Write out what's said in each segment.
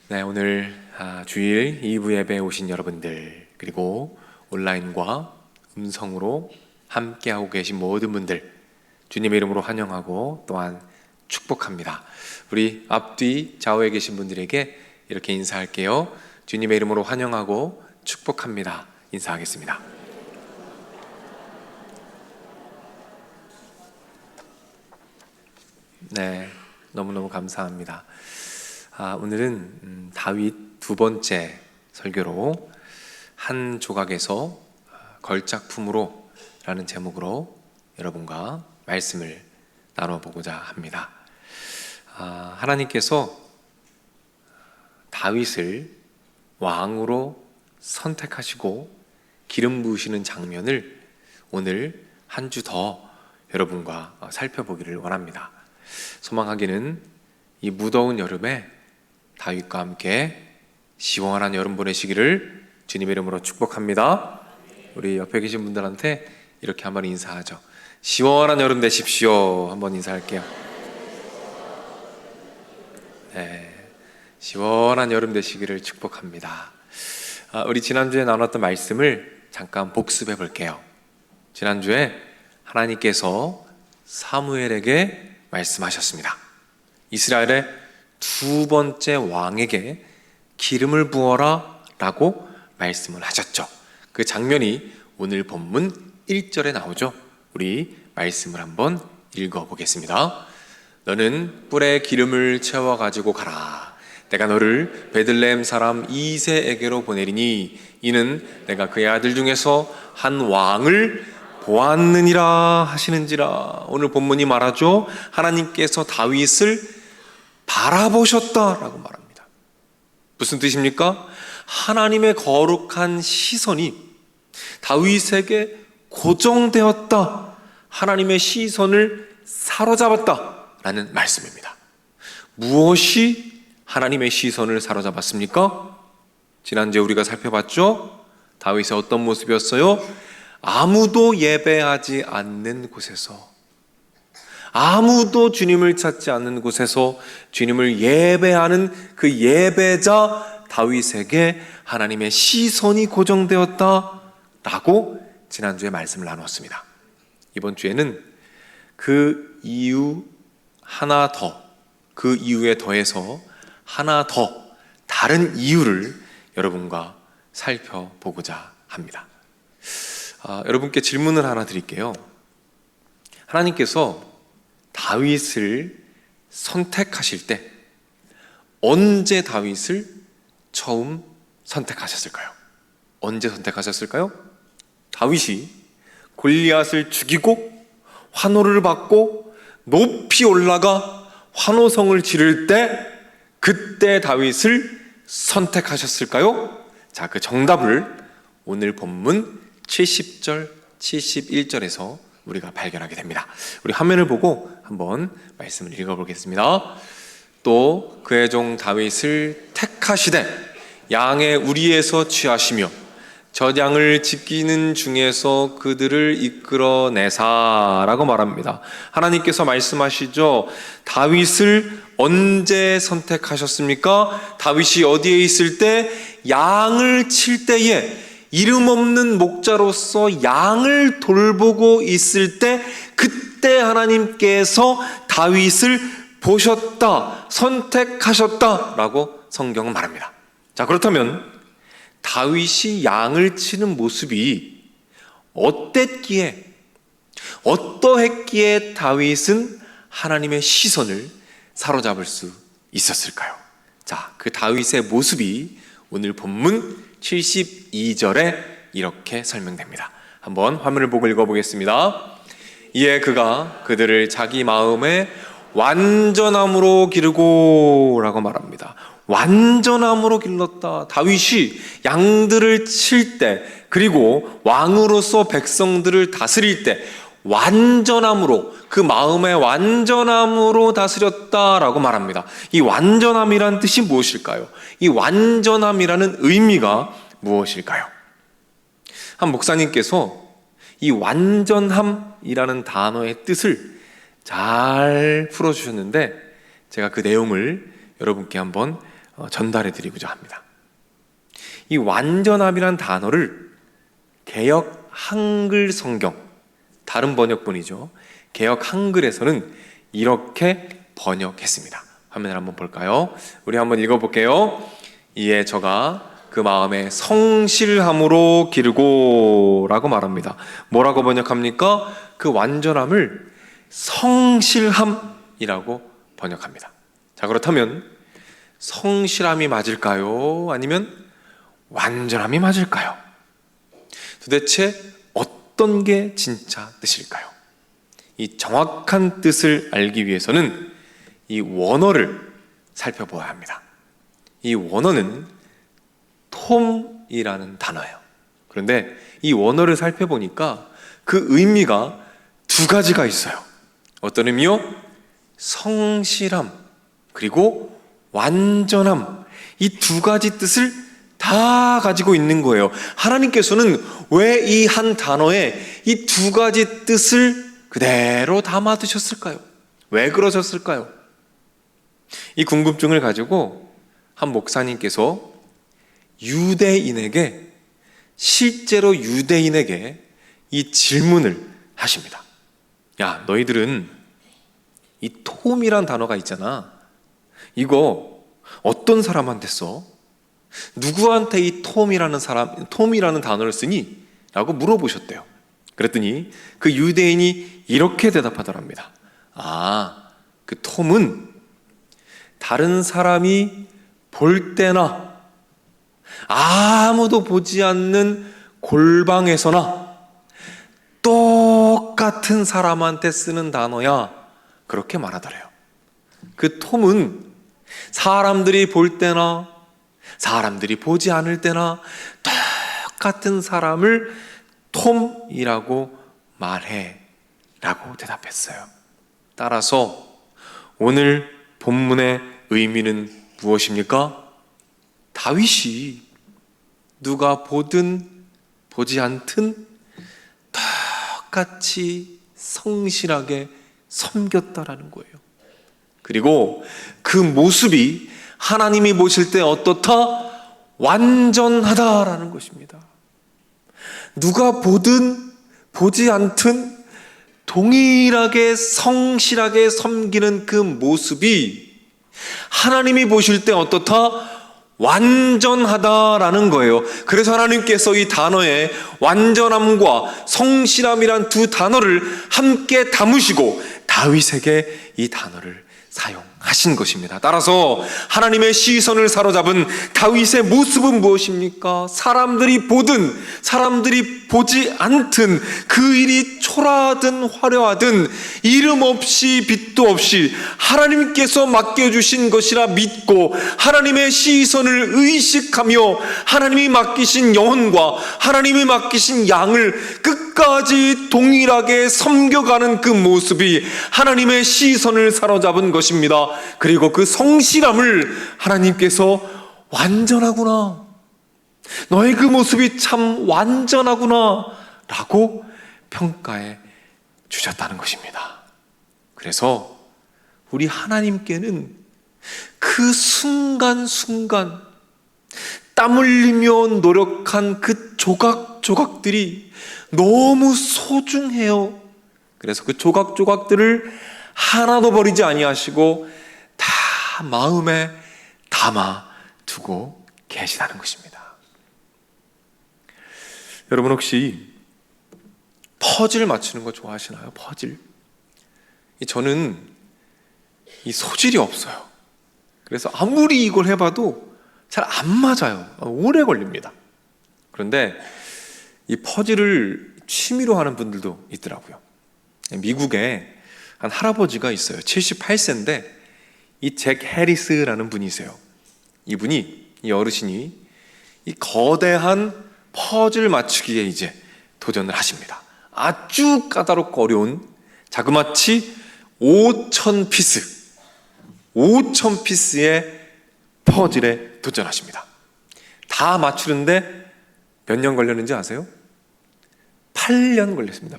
네, 오늘 주일 2부 예배에 오신 여러분들, 그리고 온라인과 음성으로 함께하고 계신 모든 분들, 주님의 이름으로 환영하고 또한 축복합니다. 우리 앞뒤 좌우에 계신 분들에게 이렇게 인사할게요. 주님의 이름으로 환영하고 축복합니다. 인사하겠습니다. 네, 너무너무 감사합니다. 오늘은 다윗 두 번째 설교로 한 조각에서 걸작품으로 라는 제목으로 여러분과 말씀을 나눠보고자 합니다. 하나님께서 다윗을 왕으로 선택하시고 기름 부으시는 장면을 오늘 한 주 더 여러분과 살펴보기를 원합니다. 소망하기는 이 무더운 여름에 다윗과 함께 시원한 여름 보내시기를 주님의 이름으로 축복합니다. 우리 옆에 계신 분들한테 이렇게 한번 인사하죠. 시원한 여름 되십시오. 한번 인사할게요. 네, 시원한 여름 되시기를 축복합니다. 우리 지난주에 나눴던 말씀을 잠깐 복습해 볼게요. 지난주에 하나님께서 사무엘에게 말씀하셨습니다. 이스라엘의 두 번째 왕에게 기름을 부어라 라고 말씀을 하셨죠. 그 장면이 오늘 본문 1절에 나오죠. 우리 말씀을 한번 읽어보겠습니다. 너는 뿔에 기름을 채워가지고 가라. 내가 너를 베들레헴 사람 이새에게로 보내리니 이는 내가 그의 아들 중에서 한 왕을 보았느니라 하시는지라. 오늘 본문이 말하죠. 하나님께서 다윗을 바라보셨다라고 말합니다. 무슨 뜻입니까? 하나님의 거룩한 시선이 다윗에게 고정되었다. 하나님의 시선을 사로잡았다라는 말씀입니다. 무엇이 하나님의 시선을 사로잡았습니까? 지난주에 우리가 살펴봤죠. 다윗의 어떤 모습이었어요? 아무도 예배하지 않는 곳에서, 아무도 주님을 찾지 않는 곳에서 주님을 예배하는 그 예배자 다윗에게 하나님의 시선이 고정되었다라고 지난주에 말씀을 나눴습니다. 이번 주에는 그 이유 하나 더, 그 이유에 더해서 하나 더 다른 이유를 여러분과 살펴보고자 합니다. 여러분께 질문을 하나 드릴게요. 하나님께서 다윗을 선택하실 때 언제 다윗을 처음 선택하셨을까요? 언제 선택하셨을까요? 다윗이 골리앗을 죽이고 환호를 받고 높이 올라가 환호성을 지를 때 그때 다윗을 선택하셨을까요? 자, 그 정답을 오늘 본문 70절, 71절에서 우리가 발견하게 됩니다. 우리 화면을 보고 한번 말씀을 읽어보겠습니다. 또 그의 종 다윗을 택하시되 양의 우리에서 취하시며 젖양을 지키는 중에서 그들을 이끌어내사라고 말합니다. 하나님께서 말씀하시죠. 다윗을 언제 선택하셨습니까? 다윗이 어디에 있을 때? 양을 칠 때에 이름 없는 목자로서 양을 돌보고 있을 때 그때 하나님께서 다윗을 보셨다, 선택하셨다라고 성경은 말합니다. 자, 그렇다면 다윗이 양을 치는 모습이 어땠기에, 어떠했기에 다윗은 하나님의 시선을 사로잡을 수 있었을까요? 자, 그 다윗의 모습이 오늘 본문 72절에 이렇게 설명됩니다. 한번 화면을 보고 읽어보겠습니다. 이에 그가 그들을 자기 마음에 완전함으로 기르고 라고 말합니다. 완전함으로 길렀다. 다윗이 양들을 칠 때, 그리고 왕으로서 백성들을 다스릴 때 완전함으로, 그 마음의 완전함으로 다스렸다라고 말합니다. 이 완전함이란 뜻이 무엇일까요? 이 완전함이라는 의미가 무엇일까요? 한 목사님께서 이 완전함이라는 단어의 뜻을 잘 풀어주셨는데 제가 그 내용을 여러분께 한번 전달해 드리고자 합니다. 이 완전함이란 단어를 개역 한글 성경, 다른 번역본이죠, 개역 한글에서는 이렇게 번역했습니다. 화면을 한번 볼까요? 우리 한번 읽어볼게요. 이에 저가 그 마음에 성실함으로 기르고 라고 말합니다. 뭐라고 번역합니까? 그 완전함을 성실함이라고 번역합니다. 자, 그렇다면 성실함이 맞을까요? 아니면 완전함이 맞을까요? 도대체 어떤 게 진짜 뜻일까요? 이 정확한 뜻을 알기 위해서는 이 원어를 살펴보아야 합니다. 이 원어는 톰이라는 단어예요. 그런데 이 원어를 살펴보니까 그 의미가 두 가지가 있어요. 어떤 의미요? 성실함 그리고 완전함, 이 두 가지 뜻을 다 가지고 있는 거예요. 하나님께서는 왜 이 한 단어에 이 두 가지 뜻을 그대로 담아두셨을까요? 왜 그러셨을까요? 이 궁금증을 가지고 한 목사님께서 실제로 유대인에게 이 질문을 하십니다. 야, 너희들은 이 톰이란 단어가 있잖아. 이거 어떤 사람한테 써? 누구한테 이 톰이라는 단어를 쓰니? 라고 물어보셨대요. 그랬더니 그 유대인이 이렇게 대답하더랍니다. 아, 그 톰은 다른 사람이 볼 때나 아무도 보지 않는 골방에서나 똑같은 사람한테 쓰는 단어야. 그렇게 말하더래요. 그 톰은 사람들이 볼 때나 사람들이 보지 않을 때나 똑같은 사람을 톰이라고 말해 라고 대답했어요. 따라서 오늘 본문의 의미는 무엇입니까? 다윗이 누가 보든 보지 않든 똑같이 성실하게 섬겼다라는 거예요. 그리고 그 모습이 하나님이 보실 때 어떻다? 완전하다라는 것입니다. 누가 보든 보지 않든 동일하게 성실하게 섬기는 그 모습이 하나님이 보실 때 어떻다? 완전하다라는 거예요. 그래서 하나님께서 이 단어에 완전함과 성실함이란 두 단어를 함께 담으시고 다윗에게 이 단어를 사용하신 것입니다. 따라서 하나님의 시선을 사로잡은 다윗의 모습은 무엇입니까? 사람들이 보든 사람들이 보지 않든 그 일이 초라하든 화려하든 이름 없이 빛도 없이 하나님께서 맡겨주신 것이라 믿고 하나님의 시선을 의식하며 하나님이 맡기신 영혼과 하나님이 맡기신 양을 끝까지 동일하게 섬겨가는 그 모습이 하나님의 시선을 사로잡은 것입니다. 그리고 그 성실함을 하나님께서 완전하구나, 너의 그 모습이 참 완전하구나 라고 평가해 주셨다는 것입니다. 그래서 우리 하나님께는 그 순간순간 땀 흘리며 노력한 그 조각조각들이 너무 소중해요. 그래서 그 조각조각들을 하나도 버리지 아니하시고 다 마음에 담아두고 계시다는 것입니다. 여러분 혹시 퍼즐 맞추는 거 좋아하시나요? 퍼즐. 저는 이 소질이 없어요. 그래서 아무리 이걸 해봐도 잘 안 맞아요. 오래 걸립니다. 그런데 이 퍼즐을 취미로 하는 분들도 있더라고요. 미국에 한 할아버지가 있어요. 78세인데 이 잭 해리스라는 분이세요. 이 어르신이 이 거대한 퍼즐 맞추기에 이제 도전을 하십니다. 아주 까다롭고 어려운 자그마치 5,000피스의 퍼즐에 도전하십니다. 다 맞추는데 몇 년 걸렸는지 아세요? 8년 걸렸습니다.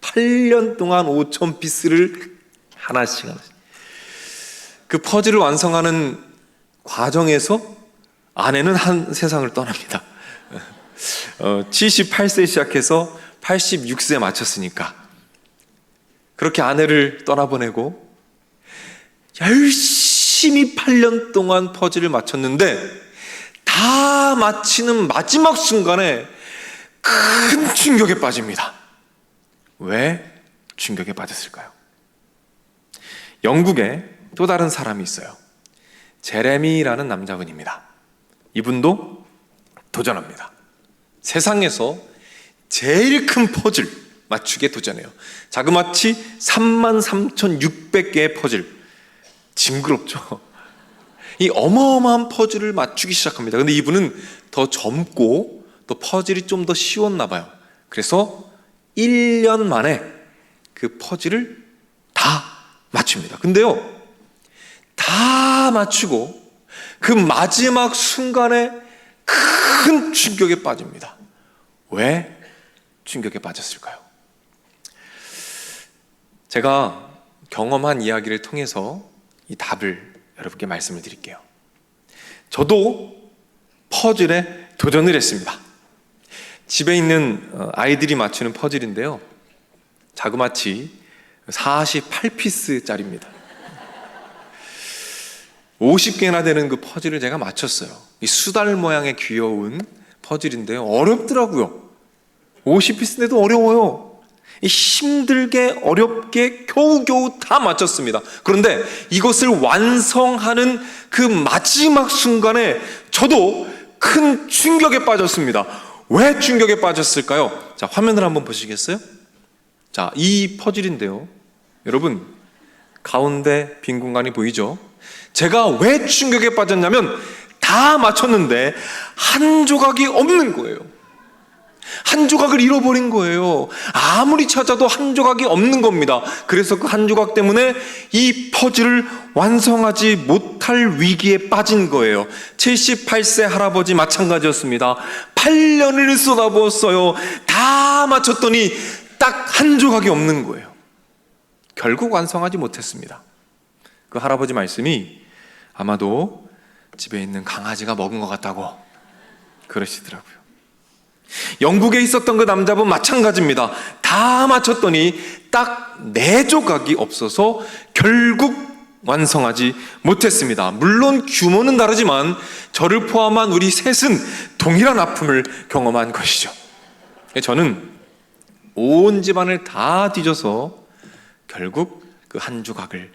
8년 동안 5,000피스를 하나씩 그 퍼즐을 완성하는 과정에서 아내는 한 세상을 떠납니다. 78세 시작해서 86세에 마쳤으니까 그렇게 아내를 떠나보내고 열심히 8년 동안 퍼즐을 맞췄는데 다 마치는 마지막 순간에 큰 충격에 빠집니다. 왜 충격에 빠졌을까요? 영국에 또 다른 사람이 있어요. 제레미라는 남자분입니다. 이분도 도전합니다. 세상에서 제일 큰 퍼즐 맞추기에 도전해요. 자그마치 33,600개의 퍼즐. 징그럽죠? 이 어마어마한 퍼즐을 맞추기 시작합니다. 근데 이분은 더 젊고 또 퍼즐이 좀 더 쉬웠나 봐요. 그래서 1년 만에 그 퍼즐을 다 맞춥니다. 근데요, 다 맞추고 그 마지막 순간에 큰 충격에 빠집니다. 왜 충격에 빠졌을까요? 제가 경험한 이야기를 통해서 이 답을 여러분께 말씀을 드릴게요. 저도 퍼즐에 도전을 했습니다. 집에 있는 아이들이 맞추는 퍼즐인데요, 자그마치 48피스짜리입니다. 50개나 되는 그 퍼즐을 제가 맞췄어요. 이 수달 모양의 귀여운 퍼즐인데요, 어렵더라고요. 50피스인데도 어려워요. 힘들게 어렵게 겨우겨우 다 맞췄습니다. 그런데 이것을 완성하는 그 마지막 순간에 저도 큰 충격에 빠졌습니다. 왜 충격에 빠졌을까요? 자, 화면을 한번 보시겠어요? 자, 이 퍼즐인데요, 여러분 가운데 빈 공간이 보이죠? 제가 왜 충격에 빠졌냐면 다 맞췄는데 한 조각이 없는 거예요. 한 조각을 잃어버린 거예요. 아무리 찾아도 한 조각이 없는 겁니다. 그래서 그 한 조각 때문에 이 퍼즐을 완성하지 못할 위기에 빠진 거예요. 78세 할아버지 마찬가지였습니다. 8년을 쏟아부었어요. 다 맞췄더니 딱 한 조각이 없는 거예요. 결국 완성하지 못했습니다. 그 할아버지 말씀이 아마도 집에 있는 강아지가 먹은 것 같다고 그러시더라고요. 영국에 있었던 그 남자분 마찬가지입니다. 다 맞췄더니 딱 4조각이 없어서 결국 완성하지 못했습니다. 물론 규모는 다르지만 저를 포함한 우리 셋은 동일한 아픔을 경험한 것이죠. 저는 온 집안을 다 뒤져서 결국 그 한 조각을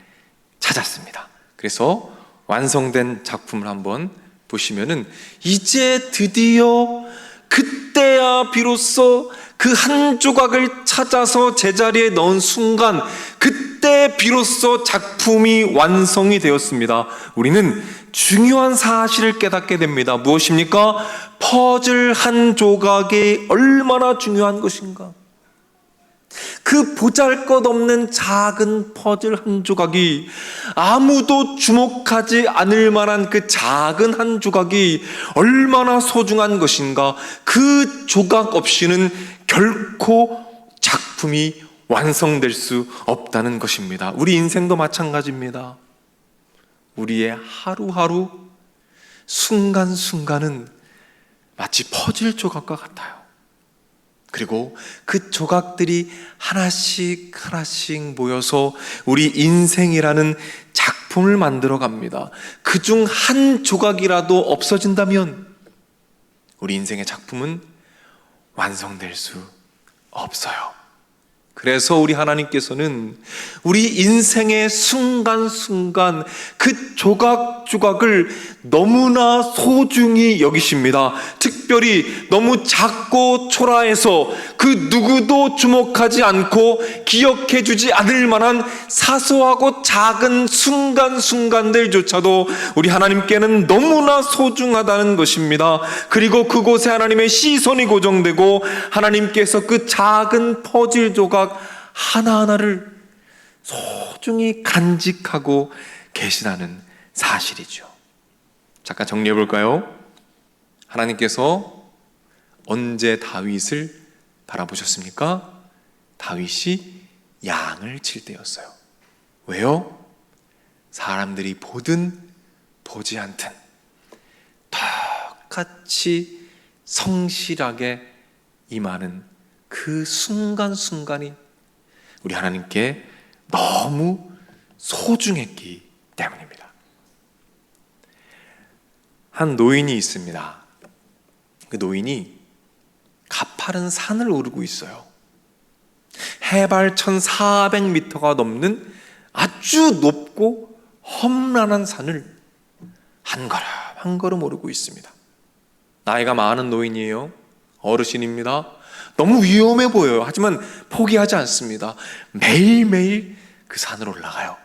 찾았습니다. 그래서 완성된 작품을 한번 보시면은 이제 드디어 그때야 비로소 그 한 조각을 찾아서 제자리에 넣은 순간, 그때 비로소 작품이 완성이 되었습니다. 우리는 중요한 사실을 깨닫게 됩니다. 무엇입니까? 퍼즐 한 조각이 얼마나 중요한 것인가. 그 보잘것없는 작은 퍼즐 한 조각이, 아무도 주목하지 않을 만한 그 작은 한 조각이 얼마나 소중한 것인가. 그 조각 없이는 결코 작품이 완성될 수 없다는 것입니다. 우리 인생도 마찬가지입니다. 우리의 하루하루 순간순간은 마치 퍼즐 조각과 같아요. 그리고 그 조각들이 하나씩 하나씩 모여서 우리 인생이라는 작품을 만들어 갑니다. 그중 한 조각이라도 없어진다면 우리 인생의 작품은 완성될 수 없어요. 그래서 우리 하나님께서는 우리 인생의 순간순간 그 조각조각을 너무나 소중히 여기십니다. 특별히 너무 작고 초라해서 그 누구도 주목하지 않고 기억해 주지 않을 만한 사소하고 작은 순간순간들조차도 우리 하나님께는 너무나 소중하다는 것입니다. 그리고 그곳에 하나님의 시선이 고정되고 하나님께서 그 작은 퍼즐 조각 하나하나를 소중히 간직하고 계시다는 사실이죠. 잠깐 정리해 볼까요? 하나님께서 언제 다윗을 바라보셨습니까? 다윗이 양을 칠 때였어요. 왜요? 사람들이 보든 보지 않든 똑같이 성실하게 임하는 그 순간순간이 우리 하나님께 너무 소중했기 때문입니다. 한 노인이 있습니다. 그 노인이 가파른 산을 오르고 있어요. 해발 1400m가 넘는 아주 높고 험난한 산을 한 걸음 한 걸음 오르고 있습니다. 나이가 많은 노인이에요. 어르신입니다. 너무 위험해 보여요. 하지만 포기하지 않습니다. 매일매일 그 산을 올라가요.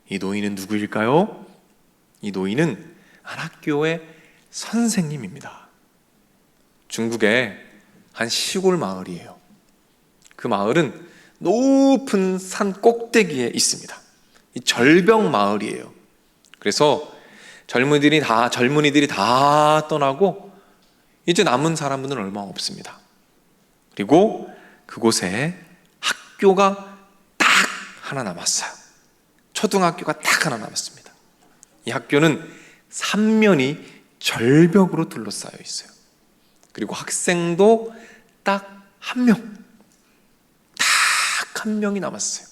이 노인은 누구일까요? 이 노인은 한 학교의 선생님입니다. 중국의 한 시골 마을이에요. 그 마을은 높은 산 꼭대기에 있습니다. 이 절벽 마을이에요. 그래서 젊은이들이 다 떠나고 이제 남은 사람은 얼마 없습니다. 그리고 그곳에 학교가 딱 하나 남았어요. 초등학교가 딱 하나 남았습니다. 이 학교는 3면이 절벽으로 둘러싸여 있어요. 그리고 학생도 딱 한 명, 딱 한 명이 남았어요.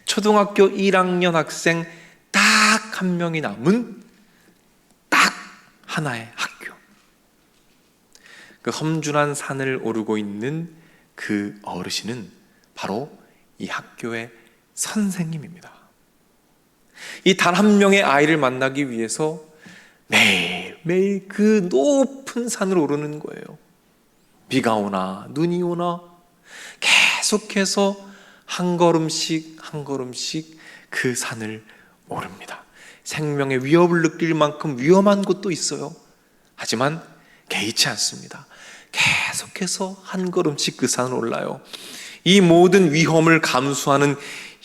초등학교 1학년 학생 딱 한 명이 남은 딱 하나의 학교. 그 험준한 산을 오르고 있는 그 어르신은 바로 이 학교의 선생님입니다. 이 단 한 명의 아이를 만나기 위해서 매일매일 그 높은 산을 오르는 거예요. 비가 오나 눈이 오나 계속해서 한 걸음씩 한 걸음씩 그 산을 오릅니다. 생명의 위협을 느낄 만큼 위험한 곳도 있어요. 하지만 개의치 않습니다. 계속해서 한 걸음씩 그 산을 올라요. 이 모든 위험을 감수하는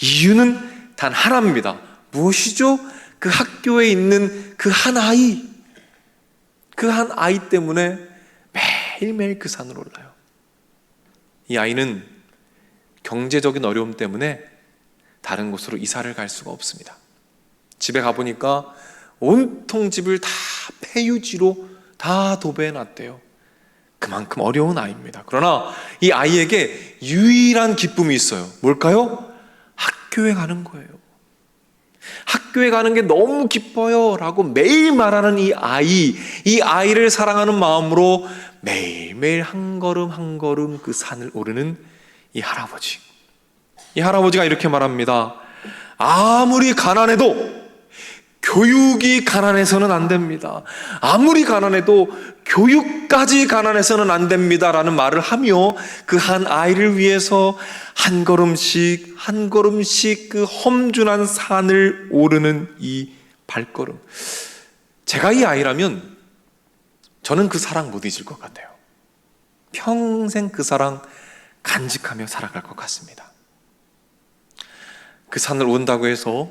이유는 단 하나입니다. 무엇이죠? 그 학교에 있는 그 한 아이, 그 한 아이 때문에 매일매일 그 산을 올라요. 이 아이는 경제적인 어려움 때문에 다른 곳으로 이사를 갈 수가 없습니다. 집에 가보니까 온통 집을 다 폐유지로 다 도배해 놨대요. 그만큼 어려운 아이입니다. 그러나 이 아이에게 유일한 기쁨이 있어요. 뭘까요? 학교에 가는 거예요. 학교에 가는 게 너무 기뻐요 라고 매일 말하는 이 아이를 사랑하는 마음으로 매일매일 한 걸음 한 걸음 그 산을 오르는 이 할아버지. 이 할아버지가 이렇게 말합니다. 아무리 가난해도 교육이 가난해서는 안 됩니다. 아무리 가난해도 교육까지 가난해서는 안 됩니다 라는 말을 하며 그 한 아이를 위해서 한 걸음씩 한 걸음씩 그 험준한 산을 오르는 이 발걸음. 제가 이 아이라면 저는 그 사랑 못 잊을 것 같아요. 평생 그 사랑 간직하며 살아갈 것 같습니다. 그 산을 온다고 해서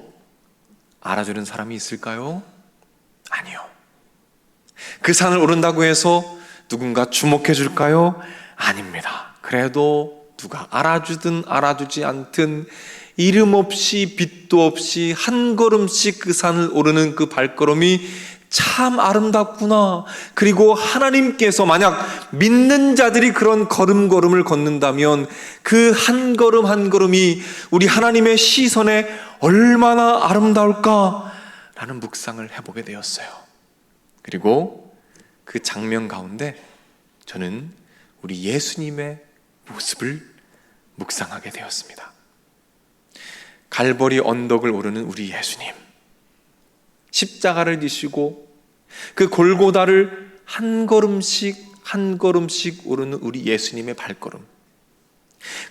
알아주는 사람이 있을까요? 아니요. 그 산을 오른다고 해서 누군가 주목해 줄까요? 아닙니다. 그래도 누가 알아주든 알아주지 않든 이름 없이 빛도 없이 한 걸음씩 그 산을 오르는 그 발걸음이 참 아름답구나. 그리고 하나님께서 만약 믿는 자들이 그런 걸음걸음을 걷는다면 그 한 걸음 한 걸음이 우리 하나님의 시선에 얼마나 아름다울까라는 묵상을 해보게 되었어요. 그리고 그 장면 가운데 저는 우리 예수님의 모습을 묵상하게 되었습니다. 갈보리 언덕을 오르는 우리 예수님, 십자가를 지시고 그 골고다를 한 걸음씩 한 걸음씩 오르는 우리 예수님의 발걸음.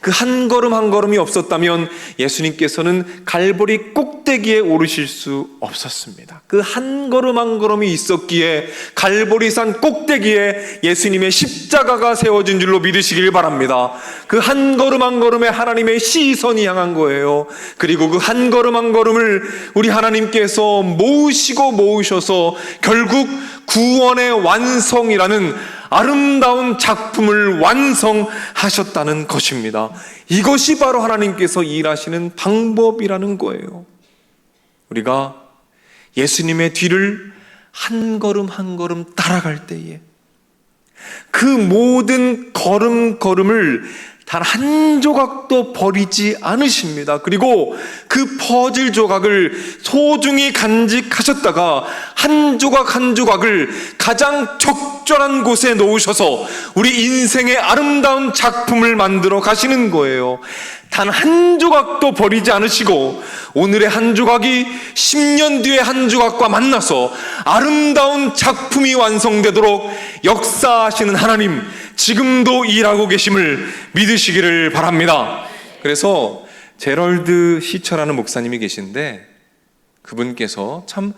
그 한 걸음 한 걸음이 없었다면 예수님께서는 갈보리 꼭대기에 오르실 수 없었습니다. 그 한 걸음 한 걸음이 있었기에 갈보리산 꼭대기에 예수님의 십자가가 세워진 줄로 믿으시길 바랍니다. 그 한 걸음 한 걸음에 하나님의 시선이 향한 거예요. 그리고 그 한 걸음 한 걸음을 우리 하나님께서 모으셔서 결국 구원의 완성이라는 아름다운 작품을 완성하셨다는 것입니다. 이것이 바로 하나님께서 일하시는 방법이라는 거예요. 우리가 예수님의 뒤를 한 걸음 한 걸음 따라갈 때에 그 모든 걸음걸음을 단 한 조각도 버리지 않으십니다. 그리고 그 퍼즐 조각을 소중히 간직하셨다가 한 조각 한 조각을 가장 적절한 곳에 놓으셔서 우리 인생의 아름다운 작품을 만들어 가시는 거예요. 단 한 조각도 버리지 않으시고 오늘의 한 조각이 10년 뒤의 한 조각과 만나서 아름다운 작품이 완성되도록 역사하시는 하나님, 지금도 일하고 계심을 믿으시기를 바랍니다. 그래서 제럴드 시처라는 목사님이 계신데 그분께서 참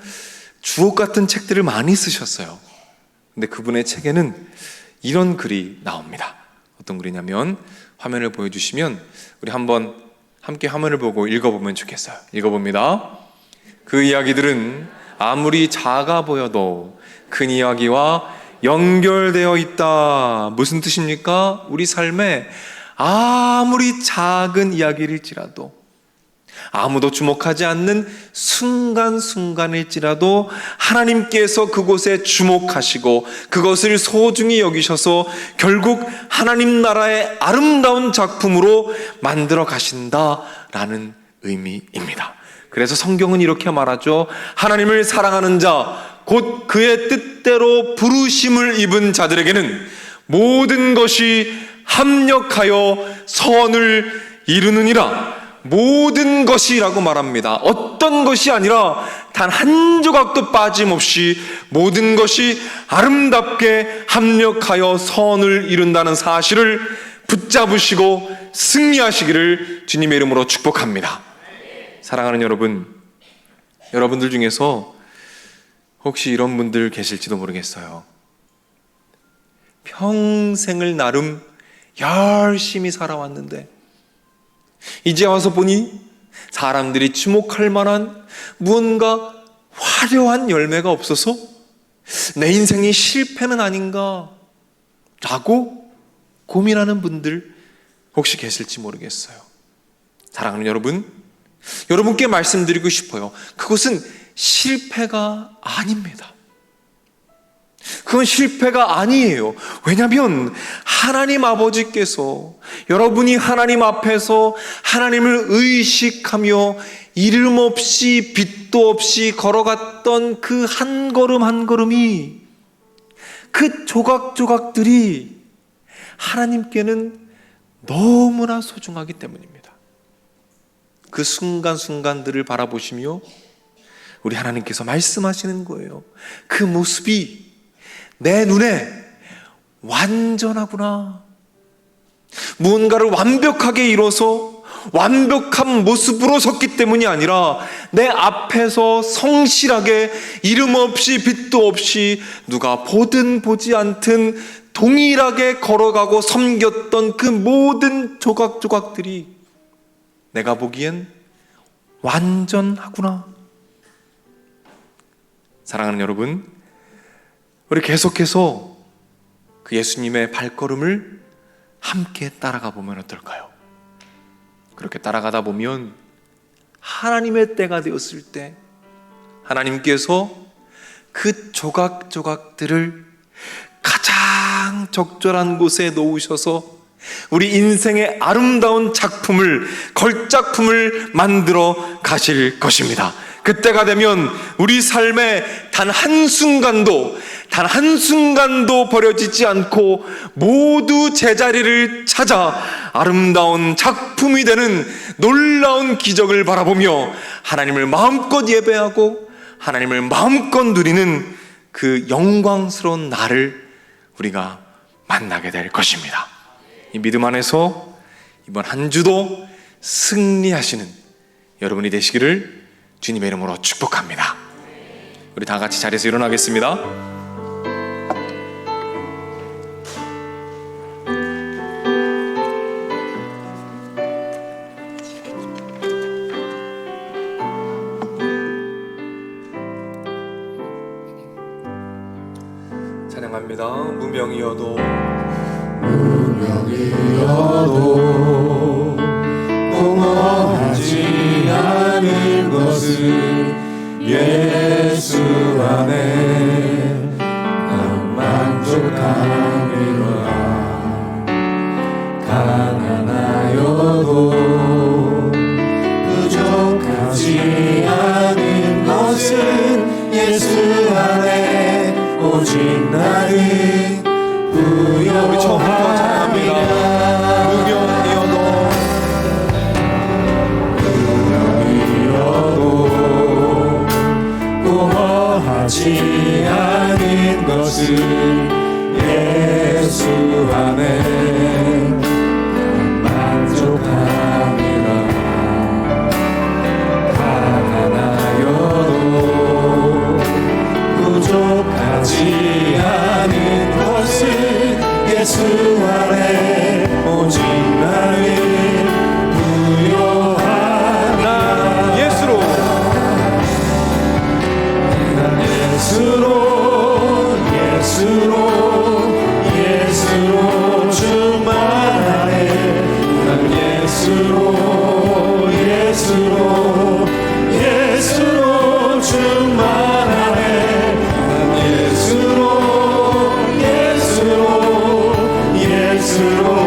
주옥 같은 책들을 많이 쓰셨어요. 근데 그분의 책에는 이런 글이 나옵니다. 어떤 글이냐면, 화면을 보여주시면 우리 한번 함께 화면을 보고 읽어보면 좋겠어요. 읽어봅니다. 그 이야기들은 아무리 작아 보여도 큰 이야기와 연결되어 있다. 무슨 뜻입니까? 우리 삶에 아무리 작은 이야기일지라도, 아무도 주목하지 않는 순간순간일지라도 하나님께서 그곳에 주목하시고 그것을 소중히 여기셔서 결국 하나님 나라의 아름다운 작품으로 만들어 가신다라는 의미입니다. 그래서 성경은 이렇게 말하죠. 하나님을 사랑하는 자, 곧 그의 뜻대로 부르심을 입은 자들에게는 모든 것이 합력하여 선을 이루느니라. 모든 것이라고 말합니다. 어떤 것이 아니라 단 한 조각도 빠짐없이 모든 것이 아름답게 합력하여 선을 이룬다는 사실을 붙잡으시고 승리하시기를 주님의 이름으로 축복합니다. 사랑하는 여러분, 여러분들 중에서 혹시 이런 분들 계실지도 모르겠어요. 평생을 나름 열심히 살아왔는데 이제 와서 보니 사람들이 주목할 만한 무언가 화려한 열매가 없어서 내 인생이 실패는 아닌가 라고 고민하는 분들 혹시 계실지 모르겠어요. 사랑하는 여러분, 여러분께 말씀드리고 싶어요. 그것은 실패가 아닙니다. 그건 실패가 아니에요. 왜냐하면 하나님 아버지께서 여러분이 하나님 앞에서 하나님을 의식하며 이름 없이 빛도 없이 걸어갔던 그 한 걸음 한 걸음이, 그 조각조각들이 하나님께는 너무나 소중하기 때문입니다. 그 순간순간들을 바라보시며 우리 하나님께서 말씀하시는 거예요. 그 모습이 내 눈에 완전하구나. 무언가를 완벽하게 이뤄서 완벽한 모습으로 섰기 때문이 아니라 내 앞에서 성실하게 이름 없이 빛도 없이 누가 보든 보지 않든 동일하게 걸어가고 섬겼던 그 모든 조각조각들이 내가 보기엔 완전하구나. 사랑하는 여러분, 우리 계속해서 그 예수님의 발걸음을 함께 따라가 보면 어떨까요? 그렇게 따라가다 보면 하나님의 때가 되었을 때 하나님께서 그 조각조각들을 가장 적절한 곳에 놓으셔서 우리 인생의 아름다운 작품을, 걸작품을 만들어 가실 것입니다. 그때가 되면 우리 삶의 단 한순간도 버려지지 않고 모두 제자리를 찾아 아름다운 작품이 되는 놀라운 기적을 바라보며 하나님을 마음껏 예배하고 하나님을 마음껏 누리는 그 영광스러운 날을 우리가 만나게 될 것입니다. 이 믿음 안에서 이번 한 주도 승리하시는 여러분이 되시기를 주님의 이름으로 축복합니다. 우리 다 같이 자리에서 일어나겠습니다. 찬양합니다. 무명이어도 공허하지 않을 것은 예수 안에 난 만족함이로라. 가난하여도 부족하지 않은 것은 예수 안에 오직 나는 우리 처음부터 찬양합니다. 무명이어도 공허하지 않은 것은 예수 안에 만족함이라. 가난하여도 부족하지 않은 것은 예수 안에 오직 나를 부여하라. 예수로 난 예수로 예수로 예수로 충만하네. 난 예수로 예수로 예수로 충만하네. 난 예수로 예수로 예수로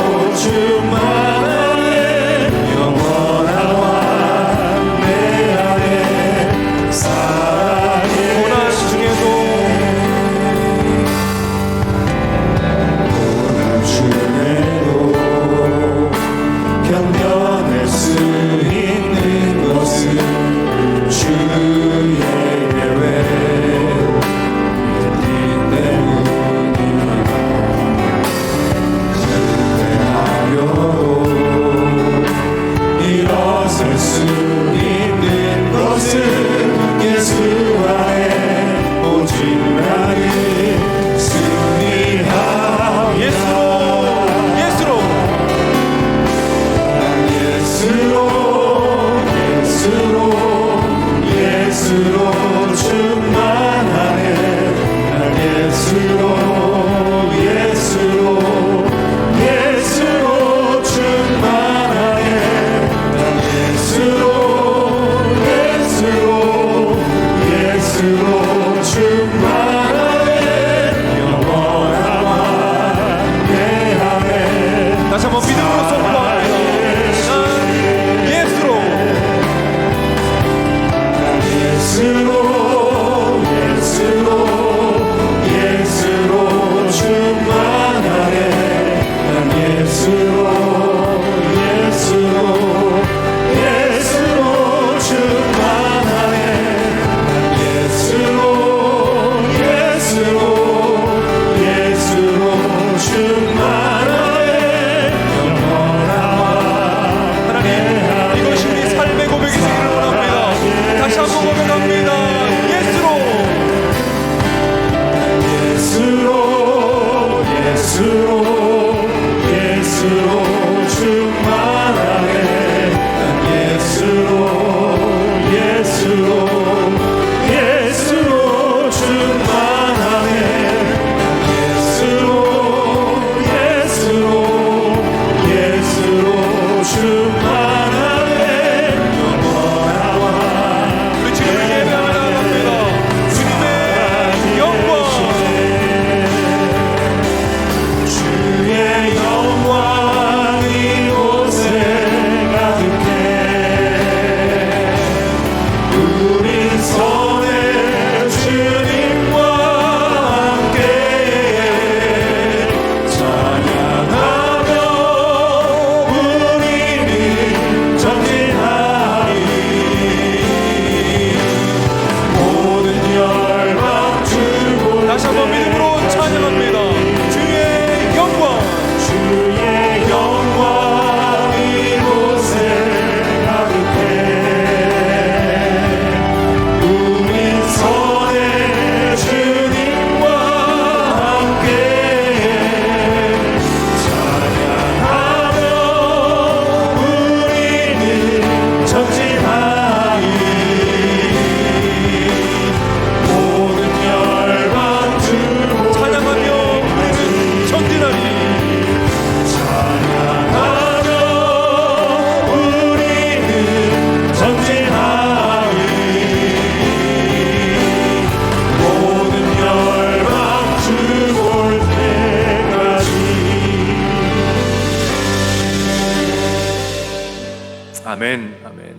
아멘, 아멘.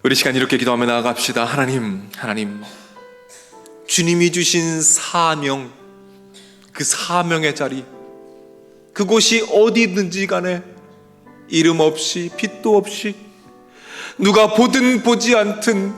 우리 시간 이렇게 기도하며 나아갑시다. 하나님, 주님이 주신 사명, 그 사명의 자리, 그곳이 어디든지 간에 이름 없이 빛도 없이 누가 보든 보지 않든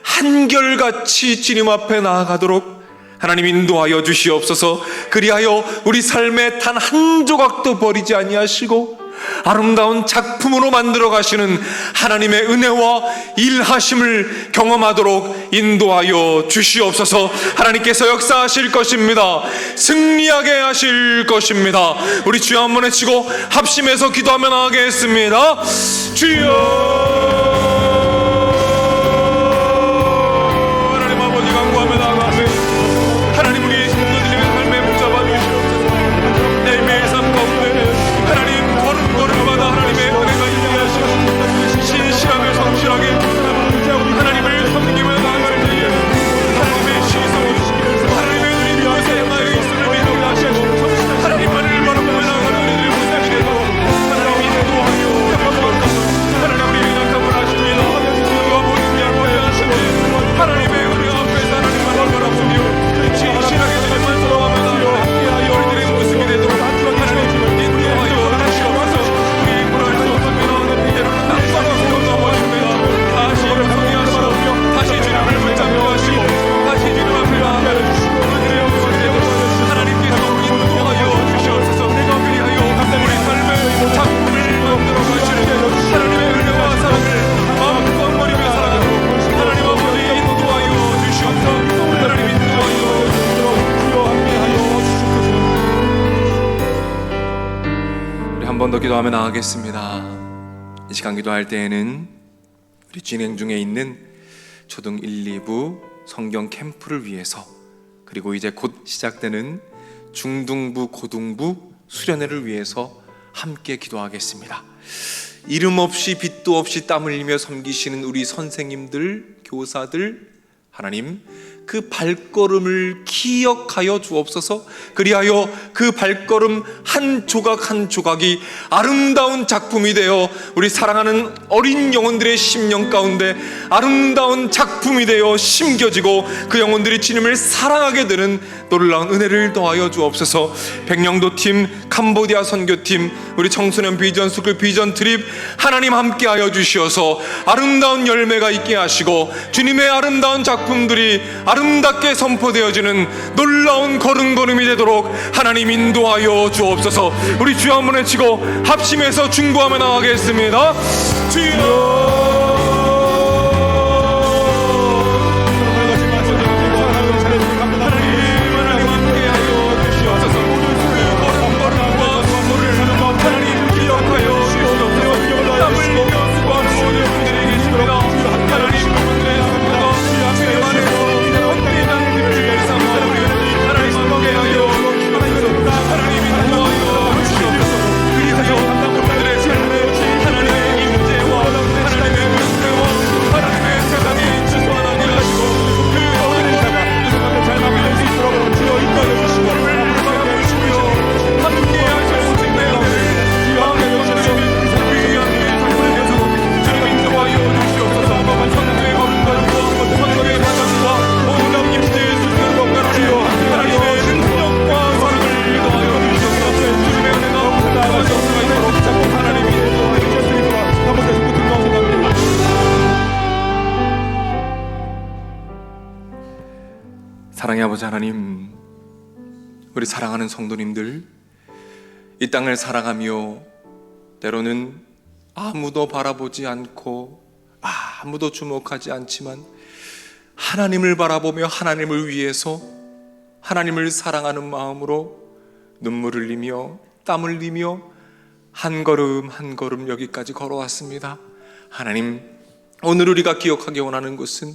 한결같이 주님 앞에 나아가도록 하나님 인도하여 주시옵소서. 그리하여 우리 삶의 단 한 조각도 버리지 아니하시고 아름다운 작품으로 만들어 가시는 하나님의 은혜와 일하심을 경험하도록 인도하여 주시옵소서. 하나님께서 역사하실 것입니다. 승리하게 하실 것입니다. 우리 주여 한번 외치고 합심해서 기도하며 나가겠습니다. 주여, 한 번 더 기도하며 나가겠습니다. 이 시간 기도할 때에는 우리 진행 중에 있는 초등 1, 2부 성경 캠프를 위해서, 그리고 이제 곧 시작되는 중등부, 고등부 수련회를 위해서 함께 기도하겠습니다. 이름 없이 빛도 없이 땀 흘리며 섬기시는 우리 선생님들, 교사들, 하나님 그 발걸음을 기억하여 주옵소서. 그리하여 그 발걸음 한 조각 한 조각이 아름다운 작품이 되어 우리 사랑하는 어린 영혼들의 심령 가운데 아름다운 작품이 되어 심겨지고 그 영혼들이 주님을 사랑하게 되는 놀라운 은혜를 더하여 주옵소서. 백령도팀, 캄보디아 선교팀, 우리 청소년 비전 스쿨 비전 트립 하나님 함께하여 주시어서 아름다운 열매가 있게 하시고 주님의 아름다운 작품들이 아름답게 선포되어지는 놀라운 걸음걸음이 되도록 하나님 인도하여 주옵소서. 우리 주여 한번 외치고 합심해서 중보하며 나가겠습니다. 주여, 사랑의 아버지 하나님, 우리 사랑하는 성도님들, 이 땅을 살아가며 때로는 아무도 바라보지 않고 아무도 주목하지 않지만 하나님을 바라보며 하나님을 위해서 하나님을 사랑하는 마음으로 눈물 흘리며 땀 흘리며 한 걸음 한 걸음 여기까지 걸어왔습니다. 하나님, 오늘 우리가 기억하기 원하는 것은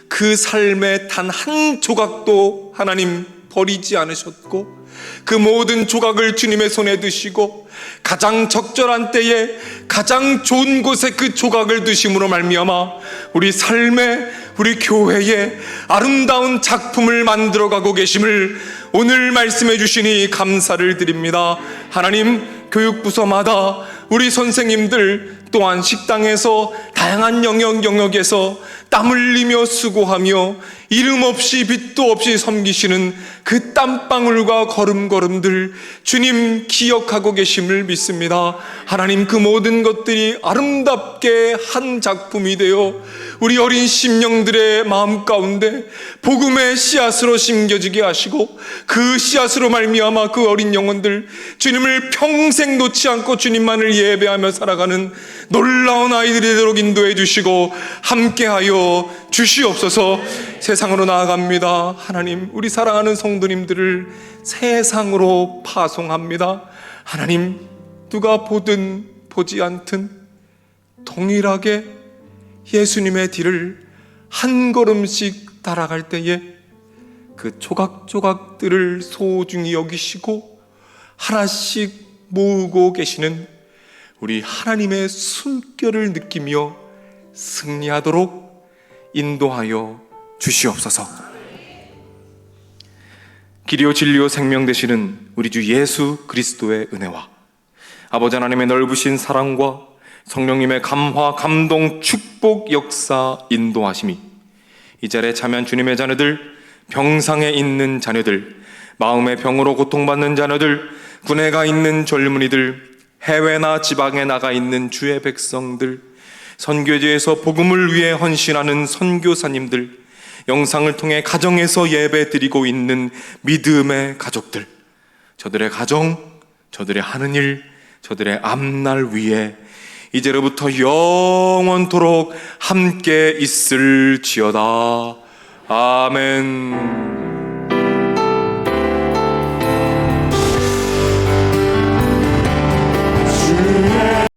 그 삶의 단 한 조각도 하나님 버리지 않으셨고 그 모든 조각을 주님의 손에 드시고 가장 적절한 때에 가장 좋은 곳에 그 조각을 드심으로 말미암아 우리 삶에, 우리 교회에 아름다운 작품을 만들어가고 계심을 오늘 말씀해 주시니 감사를 드립니다. 하나님, 교육부서마다 우리 선생님들 또한 식당에서 다양한 영역에서 땀 흘리며 수고하며 이름 없이 빛도 없이 섬기시는 그 땀방울과 걸음걸음들 주님 기억하고 계심을 믿습니다. 하나님, 그 모든 것들이 아름답게 한 작품이 되어 우리 어린 심령들의 마음 가운데 복음의 씨앗으로 심겨지게 하시고 그 씨앗으로 말미암아 그 어린 영혼들 주님을 평생 놓지 않고 주님만을 예배하며 살아가는 놀라운 아이들이 되도록 인도해 주시고 함께하여 주시옵소서. 세상으로 나아갑니다. 하나님, 우리 사랑하는 성도님들을 세상으로 파송합니다. 하나님, 누가 보든 보지 않든 동일하게 예수님의 뒤를 한 걸음씩 따라갈 때에 그 조각조각들을 소중히 여기시고 하나씩 모으고 계시는 우리 하나님의 숨결을 느끼며 승리하도록 인도하여 주시옵소서. 길이요 진리요 생명 되시는 우리 주 예수 그리스도의 은혜와 아버지 하나님의 넓으신 사랑과 성령님의 감화, 감동, 축복, 역사, 인도하심이 이 자리에 참여한 주님의 자녀들, 병상에 있는 자녀들, 마음의 병으로 고통받는 자녀들, 군에 가 있는 젊은이들, 해외나 지방에 나가 있는 주의 백성들, 선교지에서 복음을 위해 헌신하는 선교사님들, 영상을 통해 가정에서 예배 드리고 있는 믿음의 가족들, 저들의 가정, 저들의 하는 일, 저들의 앞날 위에 이제로부터 영원토록 함께 있을지어다. 아멘.